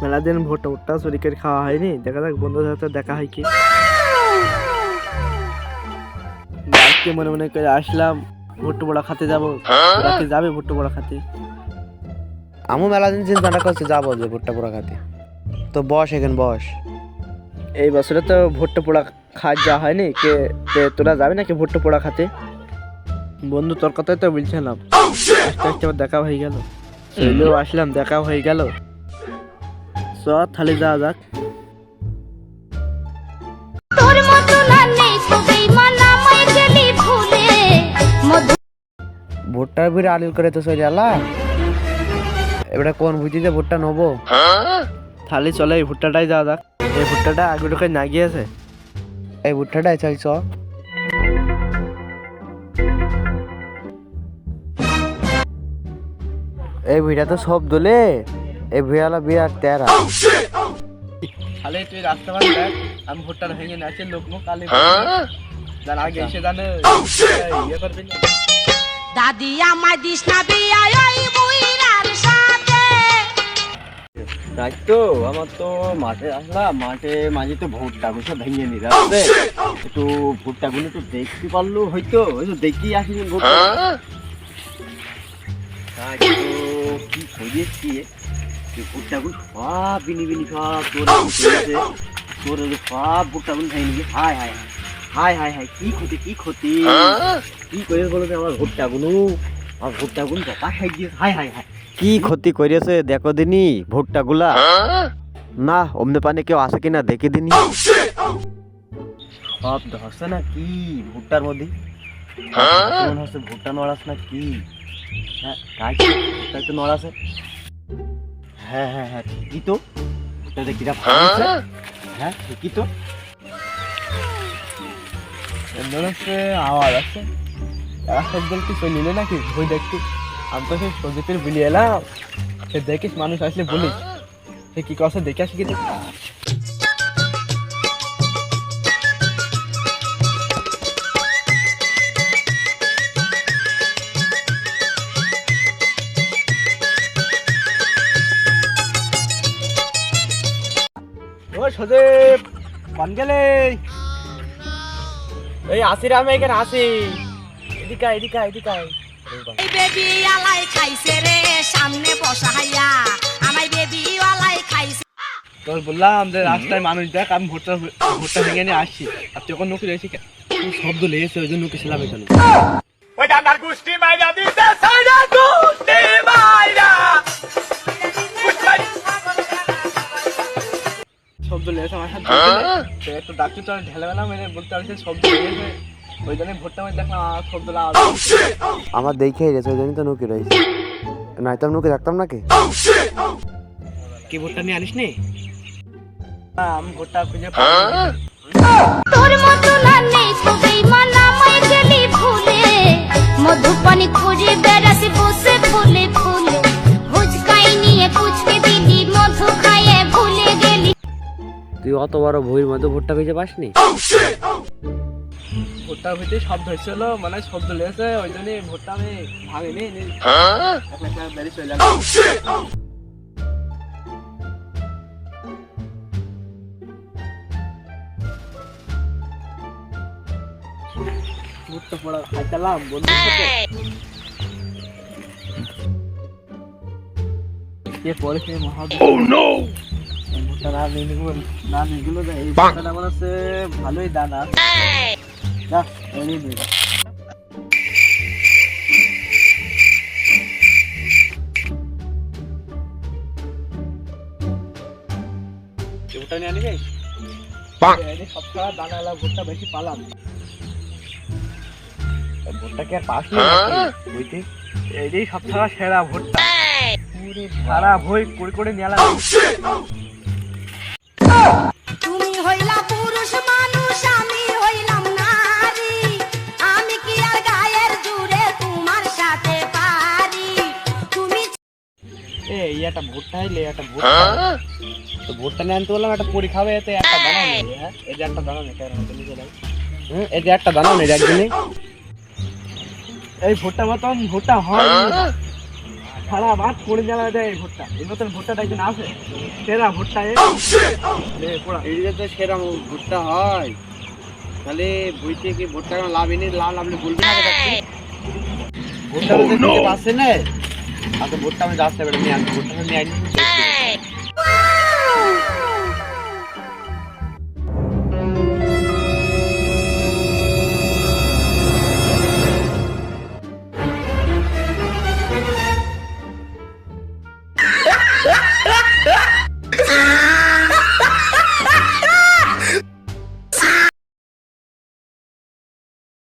মেলা দিন ভুট্টা ভুট্টা চুরি করে খাওয়া হয়নি, দেখা যাক বন্ধুদের সাথে দেখা হয় কি। আজকে মনে মনে করে আসলাম ভুট্টা পোড়া খেতে যাবো। তোরা কি যাবে ভুট্টা পোড়া খেতে? আমু মেলা দিন চিন্তাটা করছি যাবো যে ভুট্টা পোড়া খাতে। তো বস এখানে বস। এই বছরে তো ভুট্টা পোড়া খাওয়া যাওয়া হয়নি, তোরা যাবি নাকি ভুট্টা পোড়া খাতে? বন্ধু তোর কথাই তো বলছিলাম, আস্তে আস্তে আবার দেখা হয়ে গেল, চলেও আসলাম, দেখা হয়ে গেল। চ তাহলে যাওয়া যাক। ভুট্টার ভিড়ে আলিল করে তো চলে আলা, এবারে কোন বুঝিতে ভুট্টা নেবো? তাহলে চলে এই ভুট্টাটাই যাওয়া যাক। এই ভুট্টাটা আগে ঢোকে না গিয়েছে। এই ভুট্টাটাই চল চ। এই ভিড়া তো সব দোলে, এই ভিড়ালা বিরাট তেরা। তাহলে তুই রাস্তা পার দেখ, আমি ভুট্টাটা ভেঙে নাচে লোক মুখ কালে যার আগে এসে জানে ইয়ে করবি না। দাদি আমায় দিস না বিয়া ওই বুইরার সাথে। রাত তো আমার তো মাঠে আসলাম, মাঠে মাঝে তো ভুট্টা গুলো ভেঙে নি রাস্তে, একটু ভুট্টা গুলো তো দেখতে পারলো হয়তো, ওই তো দেখি আসিনি ভুট্টা। কি করিয়েছি ভুট্টা গুলো সব বিনি বিনি সব তোর সব ভুট্টা গুলো ভেঙে নিবি। হায় হায় হায় হায় হায়, কি ক্ষতি কি ক্ষতি, কি করে বলো আমার ভুট্টা গুলো, আমার ভুট্টা গুলো দেখা খাই দিয়েছে। হায় হায় হায়, কি ক্ষতি করেছে দেখো দিনি ভুট্টা গুলা। না অমনে পানে কেউ আছে কিনা দেখে দিনি। সব ধরছে না কি ভুট্টার মধ্যে? মনে হচ্ছে ভুট্টা নড়াস না কি? হ্যাঁ তাই তো নড়াছে। হ্যাঁ হ্যাঁ হ্যাঁ ঠিকই তো, ভুট্টা দেখি হ্যাঁ ঠিকই তো, মনে হচ্ছে আওয়াজ আছে। শব্দ কি চলে নিলে নাকি ভয় দেখতে? আমি তো সেই সজিতের বিলিয়ে এলাম, সে দেখিস মানুষ আসলে বলিস সে কি করছে দেখে আসি কি। ও সজীব পান গেলে? এই আসি রে, আমি এখানে আসি। এদিকে এদিকে এদিকে। এই বেবি আলাই খাইছে রে সামনে বসাইয়া, আমায় বেবি আলাই খাইছে। তোর বললাম যে রাস্তায় মানুষ দেখ, আমি ভুট্টা ভুট্টা ভেঙে নিয়ে আসছি, আর তুই এখন নুকি রয়েছি শব্দ লেগেছে, ওই জন্য নুকেছিলাম এখানে। ওই ডান্ডার গুষ্টি মাইরা দিতে সাইরা গুষ্টি মাইরা শব্দ লেগেছে আমার সাথে, একটু ডাক্তার তো ঢেলেবেলা মেরে বলতে পারছি শব্দ লেগেছে, ওই জন্য ভুট্টা মাইরে দেখলাম শব্দটা আমার দেখেই গেছে ওই জন্যই তো নুকে রয়েছে, নাই তো আমি নুকে রাখতাম নাকি। কি ভুট্টা নিয়ে আনিস নি? আমি ভুট্টা খুঁজে তোর মতো না নেই তো বেঈমান আমায় গেলি ভুলে, মধুপানি খুঁজে বেড়াতে বসে ফুলে ফুলে, হুজকাই নিয়ে কুচকে দিলি মধু খাইয়ে ভুলে গেলি। তুই অত বড় ভুঁড়ির মধ্যে ভুট্টা খুঁজে পাসনি? ভুট্টার ভিতরে শব্দ হয়েছিল, মানে শব্দ লেগেছে, ওই জন্য ভুট্টা আমি ভাঙিনি, বেরিয়ে চলে গেলাম। ভুট্টা পোড়া খাইতালাম বন্ধুর সাথে, কে পড়েছে ভুট্টা না নিগুলো এই ভুট্টাটা মনে হচ্ছে ভালোই দানা। ভুট্টা নিয়ে আনিবে সপ্তাহ দানা ভুট্টা বেশি পালাম, ভুট্টা কি আর পাস বুঝতে, এই সপ্তাহ সেরা ভুট্টা সারা ভই করে করে নিয়ে। তুমি হইলা পুরুষ মানুষ আমি হইলাম নারী, আমি কি আর গায়ের জুড়ে তোমার সাথে পারি? তুমি এই একটা ভুট্টা হইলে একটা ভুট্টা তো ভুট্টা নিয়ে আনতে বললাম, একটা পরি খাবে, এতে একটা দানা নেই। হ্যাঁ এই যে একটা দানা নেই, এই যে একটা দানা নেই একদিনে, এই ভুট্টা মতন ভুট্টা হয় সারা মাঠ পড়ে জ্বালা দেয় এই ভুট্টা, এই মতন ভুট্টাটা একদিন আসে সেরা ভুট্টা পোড়া। এই যে তো সেরকম ভুট্টা হয়, তাহলে বইতে কি ভুট্টা লাভ এনে লাভ আপনি বলবেন না ভুট্টা দিতে পারছে না। আচ্ছা ভুট্টা আমি যাচ্ছে এবার নিয়ে আসবো, ভুট্টা নিয়ে আনি।